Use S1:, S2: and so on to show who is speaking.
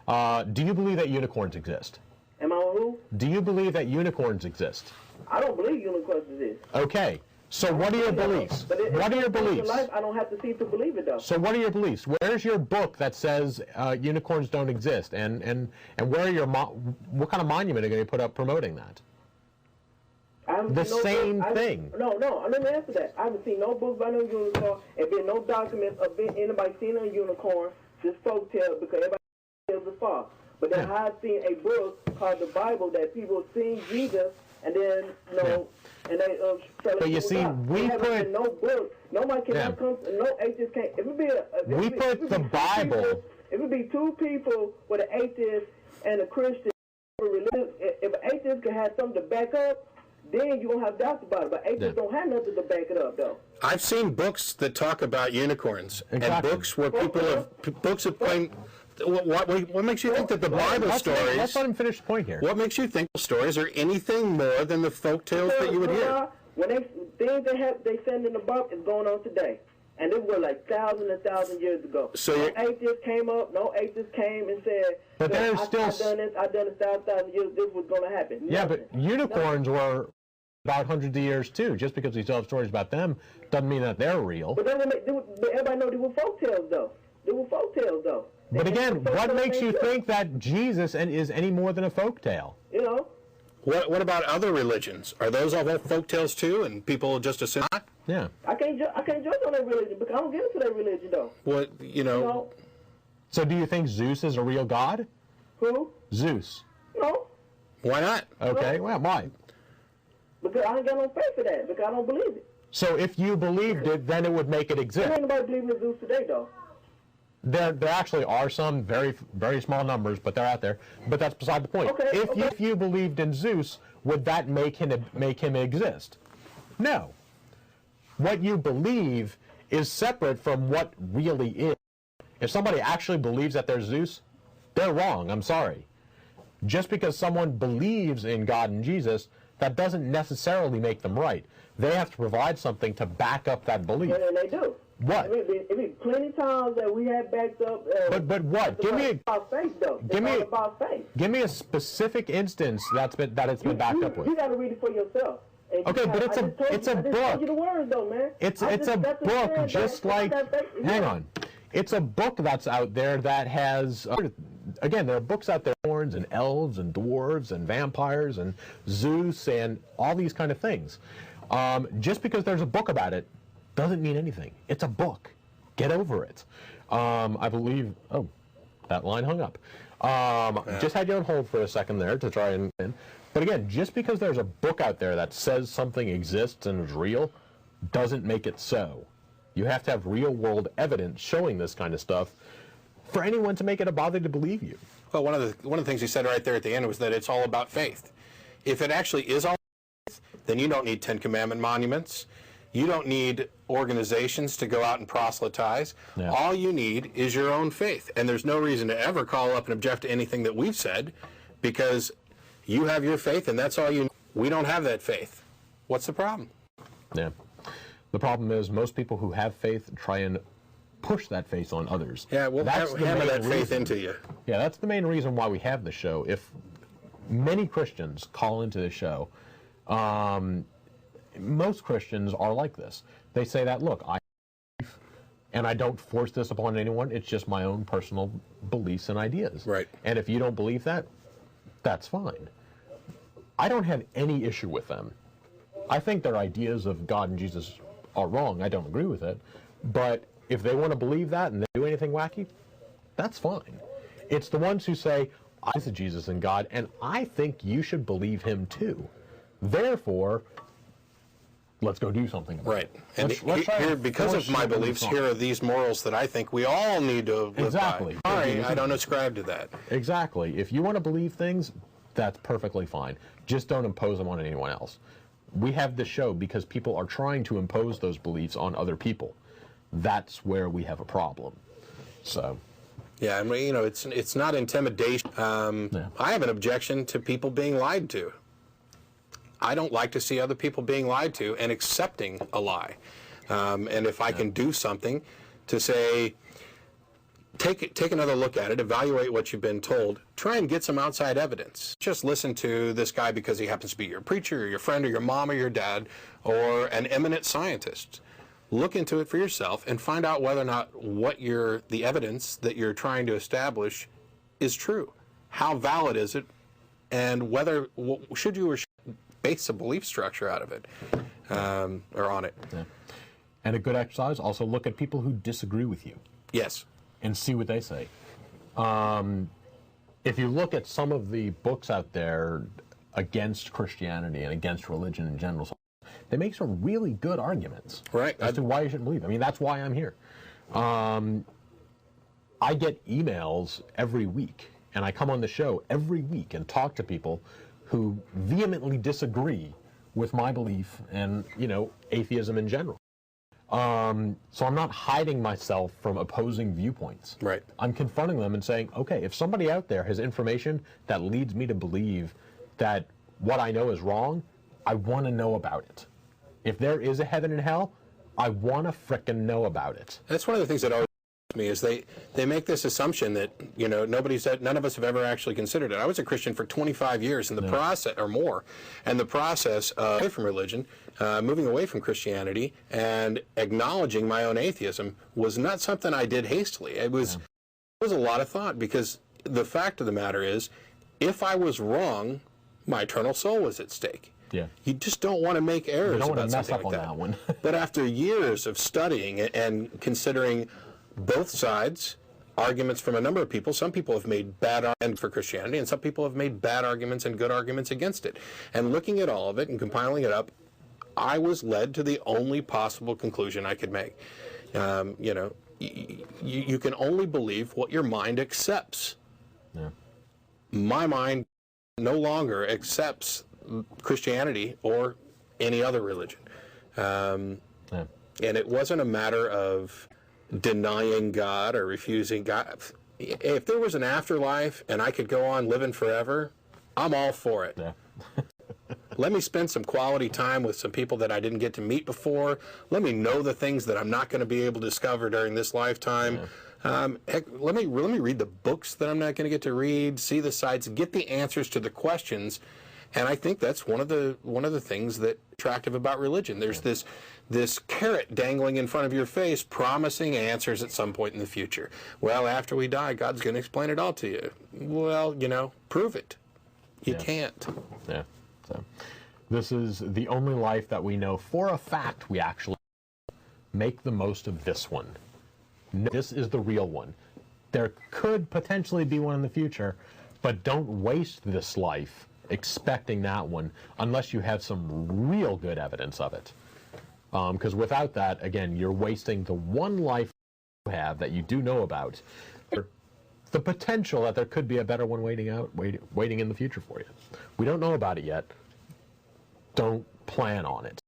S1: Do you believe that unicorns exist?
S2: Am I on who?
S1: Do you believe that unicorns exist?
S2: I don't believe unicorns exist.
S1: Okay. So what are your beliefs? What are your beliefs?
S2: In life, I don't have to see to believe it, though.
S1: So what are your beliefs? Where's your book that says unicorns don't exist? And where are your what kind of monument are you going to put up promoting that? The same thing.
S2: No, let me answer that. I haven't seen no books by no unicorn, and been no documents of anybody seeing a unicorn, just folk tale, because everybody tells the false. But then I have seen a book called the Bible that people seen Jesus, and then, and they
S1: but you see, we put
S2: no book. Nobody can come. No atheist can't. If it be
S1: we put the Bible.
S2: If it be two people with an atheist and a Christian, if an atheist can have something to back up, then you don't have doubts about it. But atheists don't have nothing to back it up, though.
S3: I've seen books that talk about unicorns, and books where people have claimed. What makes you think that the Bible stories?
S1: Let's let him finish the point here.
S3: What makes you think the stories are anything more than the folk tales that you would hear?
S2: When things they send in the book is going on today, and it was like thousands and thousands of years ago. So no atheist came up, no atheist came and said,
S1: "But there's still
S2: I've done this 1,000 years. This was going to happen."
S1: Yeah, but unicorns were about hundreds of years too. Just because we still have stories about them doesn't mean that they're real.
S2: But everybody know they were folk tales, though. They were folk tales, though.
S1: But again, what makes you think that Jesus is any more than a folk tale?
S2: You know.
S3: What about other religions? Are those all folk tales too, and people just assume?
S1: Yeah.
S2: I can't judge on their religion because I don't get into their religion, though.
S3: What you know?
S1: So do you think Zeus is a real god?
S2: Who?
S1: Zeus.
S2: No.
S3: Why not?
S1: Okay. Well, why?
S2: Because I ain't got no faith for that. Because I don't believe it.
S1: So if you believed it, then it would make it exist.
S2: There ain't nobody believing in Zeus today, though.
S1: There actually are some very small numbers, but they're out there. But that's beside the point.
S2: Okay,
S1: if you believed in Zeus, would that make him exist? No. What you believe is separate from what really is. If somebody actually believes that there's Zeus, they're wrong. I'm sorry. Just because someone believes in God and Jesus, that doesn't necessarily make them right. They have to provide something to back up that belief.
S2: Yeah, and they do.
S1: What?
S2: It be plenty times that we have backed up.
S1: But what? Give me
S2: about faith, though. About faith.
S1: Give me a specific instance that it's been backed up with.
S2: You got to read it for yourself.
S1: Okay, but it's a book.
S2: Told you the words, though, man.
S1: It's a book, just like. Hang on. It's a book that's out there that has. Again, there are books out there, horns and elves and dwarves and vampires and Zeus and all these kind of things. Just because there's a book about it doesn't mean anything. It's a book. Get over it. I believe. Oh, that line hung up. Just had you on hold for a second there to try and. But again, just because there's a book out there that says something exists and is real, doesn't make it so. You have to have real-world evidence showing this kind of stuff for anyone to make it a bother to believe you.
S3: Well, one of the things he said right there at the end was that it's all about faith. If it actually is all about faith, then you don't need Ten Commandment monuments. You don't need organizations to go out and proselytize. Yeah. All you need is your own faith. And there's no reason to ever call up and object to anything that we've said, because you have your faith and that's all you need. We don't have that faith. What's the problem?
S1: Yeah. The problem is most people who have faith try and push that faith on others.
S3: Yeah, we'll hammer that faith into you.
S1: Yeah, that's the main reason why we have the show. If many Christians call into the show, most Christians are like this. They say that, look, and I don't force this upon anyone. It's just my own personal beliefs and ideas.
S3: Right.
S1: And if you don't believe that, that's fine. I don't have any issue with them. I think their ideas of God and Jesus are wrong. I don't agree with it. But if they want to believe that and they do anything wacky, that's fine. It's the ones who say, I see Jesus and God, and I think you should believe him too. Therefore, let's go do something about it.
S3: Right. And here, because of my beliefs, here are these morals that I think we all need to live
S1: exactly.
S3: by. Sorry, I don't ascribe to that.
S1: Exactly. If you want to believe things, that's perfectly fine. Just don't impose them on anyone else. We have this show because people are trying to impose those beliefs on other people. That's where we have a problem. So.
S3: Yeah, I mean, you know, it's not intimidation. I have an objection to people being lied to. I don't like to see other people being lied to and accepting a lie. And if I can do something to say, take another look at it, evaluate what you've been told, try and get some outside evidence. Just listen to this guy because he happens to be your preacher or your friend or your mom or your dad or an eminent scientist. Look into it for yourself and find out whether or not the evidence that you're trying to establish is true. How valid is it, and whether should you or should base a belief structure out of it or on it.
S1: Yeah. And a good exercise, also look at people who disagree with you.
S3: Yes.
S1: And see what they say. If you look at some of the books out there against Christianity and against religion in general, they make some really good arguments as to why you shouldn't believe. I mean, that's why I'm here. I get emails every week, and I come on the show every week and talk to people who vehemently disagree with my belief and, atheism in general. So I'm not hiding myself from opposing viewpoints.
S3: Right.
S1: I'm confronting them and saying, okay, if somebody out there has information that leads me to believe that what I know is wrong, I want to know about it. If there is a heaven and hell, I want to frickin' know about it.
S3: That's one of the things that always me is they make this assumption that none of us have ever actually considered it. I was a Christian for 25 years in the process or more, and the process away from religion, moving away from Christianity, and acknowledging my own atheism was not something I did hastily. It was a lot of thought, because the fact of the matter is, if I was wrong, my eternal soul was at stake.
S1: Yeah.
S3: You just don't want to make errors about something like that.
S1: One.
S3: But after years of studying and considering both sides, arguments from a number of people, some people have made bad arguments for Christianity, and some people have made bad arguments and good arguments against it. And looking at all of it and compiling it up, I was led to the only possible conclusion I could make. You can only believe what your mind accepts.
S1: Yeah.
S3: My mind no longer accepts Christianity or any other religion. And it wasn't a matter of denying God or refusing God. If there was an afterlife and I could go on living forever, I'm all for it.
S1: Yeah.
S3: Let me spend some quality time with some people that I didn't get to meet before. Let me know the things that I'm not going to be able to discover during this lifetime. Heck, let me read the books that I'm not going to get to read, see the sites, get the answers to the questions. And I think that's one of the things that's attractive about religion. There's this carrot dangling in front of your face, promising answers at some point in the future. Well, after we die, God's going to explain it all to you. Well, prove it. You can't.
S1: Yeah. So this is the only life that we know for a fact we actually make the most of this one. This is the real one. There could potentially be one in the future, but don't waste this life expecting that one unless you have some real good evidence of it. Because without that, again, you're wasting the one life you have that you do know about. The potential that there could be a better one waiting in the future for you. We don't know about it yet. Don't plan on it.